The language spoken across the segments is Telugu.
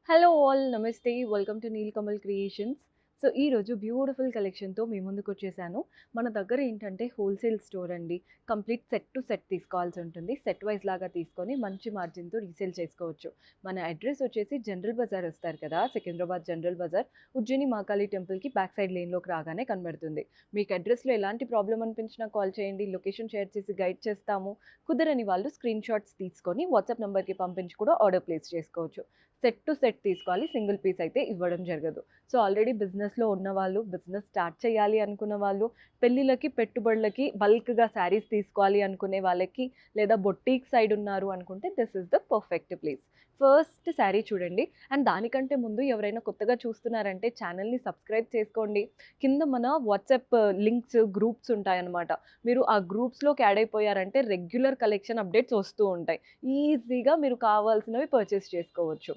హలో ఆల్ నమస్తే welcome to Neelakamal creations. So ఈరోజు బ్యూటిఫుల్ కలెక్షన్తో మీ ముందుకు వచ్చేసాను. మన దగ్గర ఏంటంటే హోల్సేల్ స్టోర్ అండి. కంప్లీట్ సెట్ టు సెట్ తీసుకోవాల్సి ఉంటుంది. సెట్ వైజ్ లాగా తీసుకొని మంచి మార్జిన్తో రీసేల్ చేసుకోవచ్చు. మన అడ్రస్ వచ్చేసి జనరల్ బజార్ వస్తారు కదా, సికింద్రాబాద్ జనరల్ బజార్, ఉజ్జయిని మహాకాళి టెంపుల్కి బ్యాక్ సైడ్ లేన్లోకి రాగానే కనబడుతుంది. మీకు అడ్రస్లో ఎలాంటి ప్రాబ్లం అనిపించినా కాల్ చేయండి, లొకేషన్ షేర్ చేసి గైడ్ చేస్తాము. కుదరని వాళ్ళు స్క్రీన్ షాట్స్ తీసుకొని వాట్సాప్ నెంబర్కి పంపించి కూడా ఆర్డర్ ప్లేస్ చేసుకోవచ్చు. సెట్ టు సెట్ తీసుకోవాలి, సింగిల్ పీస్ అయితే ఇవ్వడం జరగదు. సో ఆల్రెడీ బిజినెస్లో ఉన్నవాళ్ళు, బిజినెస్ స్టార్ట్ చేయాలి అనుకున్న వాళ్ళు, పెళ్ళిళ్ళకి పెట్టుబడులకి బల్క్గా శారీస్ తీసుకోవాలి అనుకునే వాళ్ళకి, లేదా బొట్టీక్ సైడ్ ఉన్నారు అనుకుంటే this is the perfect place. First sari చూడండి. అండ్ దానికంటే ముందు ఎవరైనా కొత్తగా చూస్తున్నారంటే ఛానల్ని సబ్స్క్రైబ్ చేసుకోండి. కింద మన వాట్సాప్ లింక్స్, గ్రూప్స్ ఉంటాయన్నమాట. మీరు ఆ గ్రూప్స్లోకి యాడ్ అయిపోయారంటే రెగ్యులర్ కలెక్షన్ అప్డేట్స్ వస్తూ ఉంటాయి. ఈజీగా మీరు కావాల్సినవి పర్చేస్ చేసుకోవచ్చు.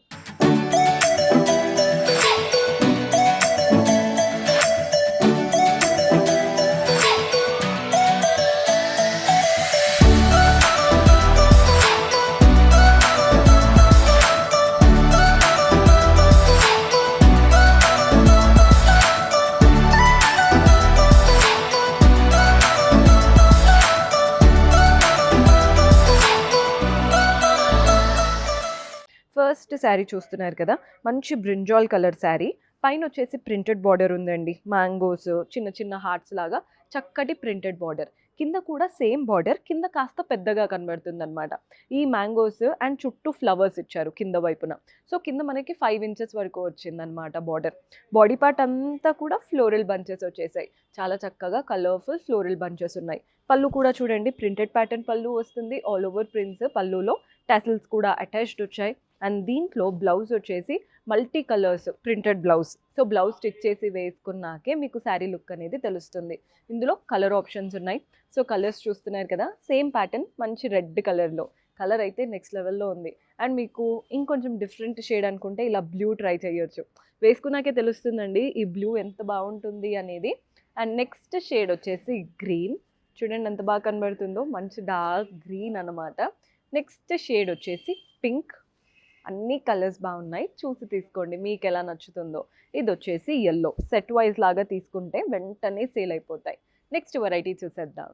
ఫస్ట్ శారీ చూస్తున్నారు కదా, మంచి బ్రింజాల్ కలర్ శారీ. పైన వచ్చేసి ప్రింటెడ్ బార్డర్ ఉందండి. మ్యాంగోస్, చిన్న చిన్న హార్ట్స్ లాగా చక్కటి ప్రింటెడ్ బార్డర్. కింద కూడా సేమ్ బార్డర్, కింద కాస్త పెద్దగా కనబడుతుంది అనమాట. ఈ మ్యాంగోస్ అండ్ చుట్టూ ఫ్లవర్స్ ఇచ్చారు కింద వైపున. సో కింద మనకి 5 ఇంచెస్ వరకు వచ్చిందనమాట బార్డర్. బాడీ పార్ట్ అంతా కూడా ఫ్లోరల్ బంచెస్ వచ్చేసాయి. చాలా చక్కగా కలర్ఫుల్ ఫ్లోరల్ బంచెస్ ఉన్నాయి. పళ్ళు కూడా చూడండి, ప్రింటెడ్ ప్యాటర్న్ పళ్ళు వస్తుంది. ఆల్ ఓవర్ ప్రింట్స్, పళ్ళులో టాసిల్స్ కూడా అటాచ్డ్ వచ్చాయి. అండ్ దీంట్లో బ్లౌజ్ వచ్చేసి multi colours printed blouse. So blouse stitch చేసి వేసుకున్నాకే మీకు శారీ లుక్ అనేది తెలుస్తుంది. ఇందులో కలర్ ఆప్షన్స్ ఉన్నాయి. సో కలర్స్ చూస్తున్నారు కదా, సేమ్ ప్యాటర్న్ మంచి రెడ్ కలర్లో. కలర్ అయితే నెక్స్ట్ లెవెల్లో ఉంది. అండ్ మీకు ఇంకొంచెం డిఫరెంట్ షేడ్ అనుకుంటే ఇలా బ్లూ ట్రై చేయొచ్చు. వేసుకున్నాకే తెలుస్తుందండి ఈ బ్లూ ఎంత బాగుంటుంది అనేది. అండ్ నెక్స్ట్ షేడ్ వచ్చేసి గ్రీన్. చూడండి ఎంత బాగా కనబడుతుందో, మంచి డార్క్ గ్రీన్ అనమాట. నెక్స్ట్ షేడ్ వచ్చేసి పింక్. అన్ని కలర్స్ బాగున్నాయి, చూసి తీసుకోండి మీకు ఎలా నచ్చుతుందో. ఇది వచ్చేసి ఎల్లో. సెట్ వైజ్ లాగా తీసుకుంటే వెంటనే సేల్ అయిపోతాయి. నెక్స్ట్ వెరైటీ చూసేద్దాం.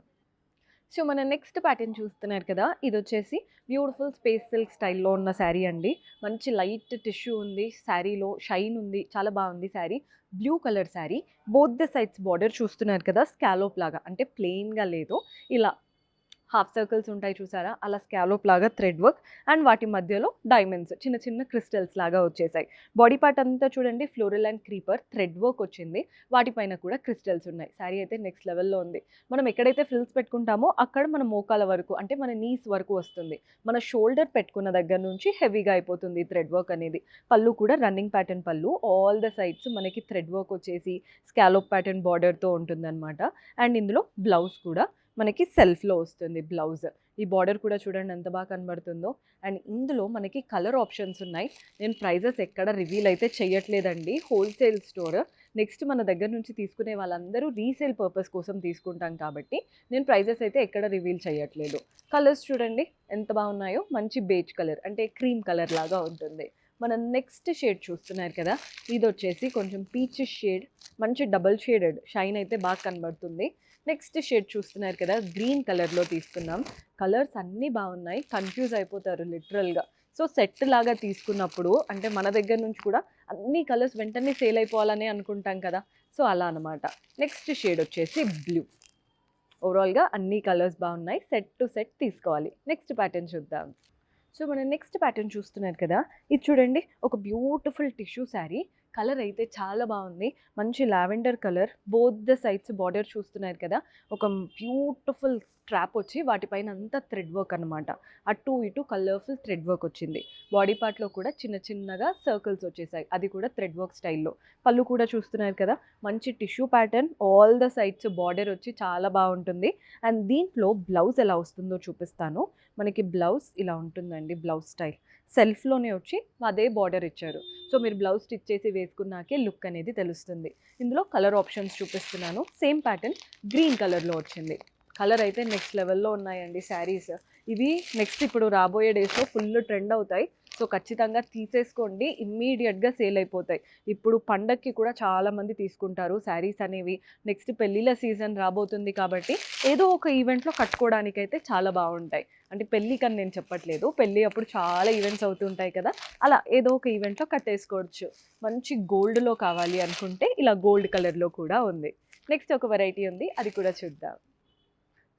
సో మన నెక్స్ట్ ప్యాటర్న్ చూస్తున్నారు కదా, ఇది వచ్చేసి బ్యూటిఫుల్ స్పేస్ సిల్క్ స్టైల్లో ఉన్న శారీ అండి. మంచి లైట్ టిష్యూ ఉంది, శారీలో షైన్ ఉంది, చాలా బాగుంది sari. Blue colour sari. Both the sides border చూస్తున్నారు కదా, స్కాలోప్ లాగా, అంటే ప్లెయిన్గా లేదు, ఇలా హాఫ్ సర్కిల్స్ ఉంటాయి చూసారా, అలా స్కాలోప్ లాగా థ్రెడ్ వర్క్. అండ్ వాటి మధ్యలో డైమండ్స్, చిన్న చిన్న క్రిస్టల్స్ లాగా వచ్చేసాయి. బాడీ పార్ట్ అంతా చూడండి, floral and creeper thread work వచ్చింది. వాటిపైన కూడా క్రిస్టల్స్ ఉన్నాయి. శారీ అయితే నెక్స్ట్ లెవెల్లో ఉంది. మనం ఎక్కడైతే ఫ్రిల్స్ పెట్టుకుంటామో అక్కడ మన మోకాల వరకు, అంటే మన నీస్ వరకు వస్తుంది. మన షోల్డర్ పెట్టుకున్న దగ్గర నుంచి హెవీగా అయిపోతుంది థ్రెడ్ వర్క్ అనేది. పళ్ళు కూడా రన్నింగ్ ప్యాటర్న్ పళ్ళు. ఆల్ ద సైడ్స్ మనకి థ్రెడ్ వర్క్ వచ్చేసి స్కాలోప్ ప్యాటర్న్ బార్డర్తో ఉంటుందన్నమాట. అండ్ ఇందులో బ్లౌజ్ కూడా మనకి సెల్ఫ్లో వస్తుంది బ్లౌజ్. ఈ బార్డర్ కూడా చూడండి ఎంత బాగా కనబడుతుందో. అండ్ ఇందులో మనకి కలర్ ఆప్షన్స్ ఉన్నాయి. నేను ప్రైజెస్ ఎక్కడ రివీల్ అయితే చేయట్లేదండి, హోల్సేల్ స్టోర్. నెక్స్ట్ మన దగ్గర నుంచి తీసుకునే వాళ్ళందరూ రీసేల్ పర్పస్ కోసం తీసుకుంటాం కాబట్టి నేను ప్రైజెస్ అయితే ఎక్కడ రివీల్ చేయట్లేదు. కలర్స్ చూడండి ఎంత బాగున్నాయో, మంచి బేజ్ కలర్, అంటే క్రీమ్ కలర్ లాగా ఉంటుంది. మన నెక్స్ట్ షేడ్ చూస్తున్నారు కదా, ఇది వచ్చేసి కొంచెం పీచ్ షేడ్, మంచి డబల్ షేడెడ్ షైన్ అయితే బాగా కనబడుతుంది. నెక్స్ట్ షేడ్ చూస్తున్నారు కదా, గ్రీన్ కలర్లో తీసుకున్నాం. కలర్స్ అన్నీ బాగున్నాయి, కన్ఫ్యూజ్ అయిపోతారు లిటరల్గా. సో సెట్ లాగా తీసుకున్నప్పుడు, అంటే మన దగ్గర నుంచి కూడా అన్ని కలర్స్ వెంటనే సేల్ అయిపోవాలని అనుకుంటాం కదా, సో అలా అనమాట. నెక్స్ట్ షేడ్ వచ్చేసి బ్లూ. ఓవరాల్గా అన్ని కలర్స్ బాగున్నాయి, సెట్ టు సెట్ తీసుకోవాలి. నెక్స్ట్ ప్యాటర్న్ చూద్దాం. సో మన నెక్స్ట్ ప్యాటర్న్ చూస్తున్నారు కదా, ఇది చూడండి, ఒక బ్యూటిఫుల్ టిష్యూ శారీ. కలర్ అయితే చాలా బాగుంది, మంచి lavender colour. Both the sides border చూస్తున్నారు కదా, ఒక బ్యూటిఫుల్ స్ట్రాప్ వచ్చి వాటిపైన అంతా థ్రెడ్ వర్క్ అనమాట. అటు ఇటు కలర్ఫుల్ థ్రెడ్ వర్క్ వచ్చింది. బాడీ పార్ట్లో కూడా చిన్న చిన్నగా సర్కిల్స్ వచ్చేసాయి, అది కూడా థ్రెడ్ వర్క్ స్టైల్లో. పళ్ళు కూడా చూస్తున్నారు కదా, మంచి tissue pattern. All the sides border వచ్చి చాలా బాగుంటుంది. అండ్ దీంట్లో బ్లౌజ్ ఎలా వస్తుందో చూపిస్తాను. మనకి బ్లౌజ్ ఇలా ఉంటుందండి, బ్లౌజ్ స్టైల్ సెల్ఫ్లోనే వచ్చి అదే బార్డర్ ఇచ్చారు. సో మీరు బ్లౌజ్ స్టిచ్ చేసి వేసుకున్నాకే లుక్ అనేది తెలుస్తుంది. ఇందులో కలర్ ఆప్షన్స్ చూపిస్తున్నాను. సేమ్ ప్యాటర్న్ గ్రీన్ కలర్లో వచ్చింది. కలర్ అయితే నెక్స్ట్ లెవెల్లో ఉన్నాయండి శారీస్. ఇవి నెక్స్ట్ ఇప్పుడు రాబోయే డేస్లో ఫుల్ ట్రెండ్ అవుతాయి. సో ఖచ్చితంగా తీసేసుకోండి, ఇమ్మీడియట్గా సేల్ అయిపోతాయి. ఇప్పుడు పండక్కి కూడా చాలామంది తీసుకుంటారు శారీస్ అనేవి. నెక్స్ట్ పెళ్ళిళ్ళ సీజన్ రాబోతుంది కాబట్టి ఏదో ఒక ఈవెంట్లో కట్టుకోవడానికైతే చాలా బాగుంటాయి. అంటే పెళ్ళికని నేను చెప్పట్లేదు, పెళ్ళి అప్పుడు చాలా ఈవెంట్స్ అవుతుంటాయి కదా, అలా ఏదో ఒక ఈవెంట్లో కట్టేసుకోవచ్చు. మంచి గోల్డ్లో కావాలి అనుకుంటే ఇలా గోల్డ్ కలర్లో కూడా ఉంది. నెక్స్ట్ ఒక వెరైటీ ఉంది, అది కూడా చూద్దాం.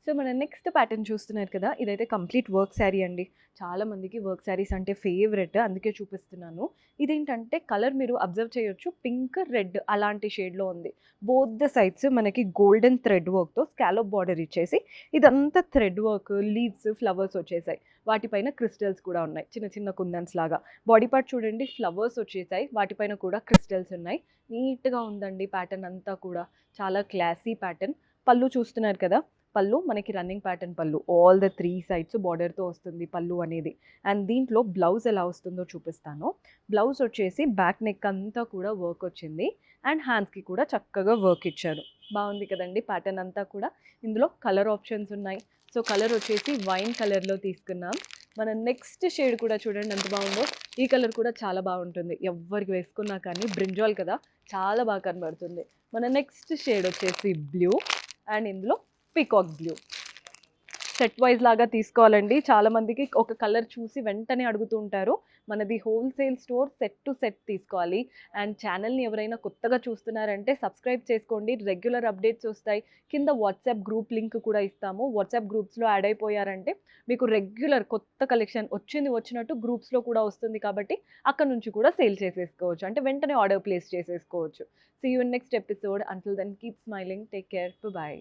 సో మన నెక్స్ట్ ప్యాటర్న్ చూస్తున్నారు కదా, ఇదైతే కంప్లీట్ వర్క్ శారీ అండి. చాలా మందికి వర్క్ శారీస్ అంటే ఫేవరెట్, అందుకే చూపిస్తున్నాను. ఇదేంటంటే కలర్ మీరు అబ్జర్వ్ చేయొచ్చు, పింక్ రెడ్ అలాంటి షేడ్లో ఉంది. బోత్ ద సైడ్స్ మనకి గోల్డెన్ థ్రెడ్ వర్క్తో స్కాలోప్ బార్డర్ ఇచ్చేసి, ఇదంతా థ్రెడ్ వర్క్, లీవ్స్, ఫ్లవర్స్ వచ్చేసాయి. వాటిపైన క్రిస్టల్స్ కూడా ఉన్నాయి, చిన్న చిన్న కుందన్స్ లాగా. బాడీ పార్ట్ చూడండి, ఫ్లవర్స్ వచ్చేసాయి, వాటిపైన కూడా క్రిస్టల్స్ ఉన్నాయి. నీట్గా ఉందండి ప్యాటర్న్ అంతా కూడా, చాలా క్లాసీ ప్యాటర్న్. పళ్ళు చూస్తున్నారు కదా, పళ్ళు మనకి రన్నింగ్ ప్యాటర్న్ పళ్ళు, ఆల్ ద 3 సైడ్స్ బార్డర్తో వస్తుంది పళ్ళు అనేది. అండ్ దీంట్లో బ్లౌజ్ ఎలా వస్తుందో చూపిస్తాను. బ్లౌజ్ వచ్చేసి బ్యాక్ నెక్ అంతా కూడా వర్క్ వచ్చింది, అండ్ హ్యాండ్స్కి కూడా చక్కగా వర్క్ ఇచ్చారు. బాగుంది కదండి ప్యాటర్న్ అంతా కూడా. ఇందులో కలర్ ఆప్షన్స్ ఉన్నాయి. సో కలర్ వచ్చేసి వైన్ కలర్లో తీసుకున్నాం. మన నెక్స్ట్ షేడ్ కూడా చూడండి ఎంత బాగుందో. ఈ కలర్ కూడా చాలా బాగుంటుంది, ఎవరికి వేసుకున్నా కానీ బ్రింజాల్ కదా, చాలా బాగా కనబడుతుంది. మన నెక్స్ట్ షేడ్ వచ్చేసి బ్లూ, అండ్ ఇందులో పీకాక్ బ్లూ. సెట్ వైజ్ లాగా తీసుకోవాలండి, చాలామందికి ఒక కలర్ చూసి వెంటనే అడుగుతూ ఉంటారు. మనది wholesale store, set to set తీసుకోవాలి. అండ్ ఛానల్ని ఎవరైనా కొత్తగా చూస్తున్నారంటే సబ్స్క్రైబ్ చేసుకోండి, రెగ్యులర్ అప్డేట్స్ వస్తాయి. కింద వాట్సాప్ గ్రూప్ లింక్ కూడా ఇస్తాము, వాట్సాప్ గ్రూప్స్లో యాడ్ అయిపోయారంటే మీకు రెగ్యులర్ కొత్త కలెక్షన్ వచ్చినట్టు గ్రూప్స్లో కూడా వస్తుంది, కాబట్టి అక్కడ నుంచి కూడా సేల్ చేసేసుకోవచ్చు, అంటే వెంటనే ఆర్డర్ ప్లేస్ చేసేసుకోవచ్చు. See you in next episode. Until then keep smiling, take care, by.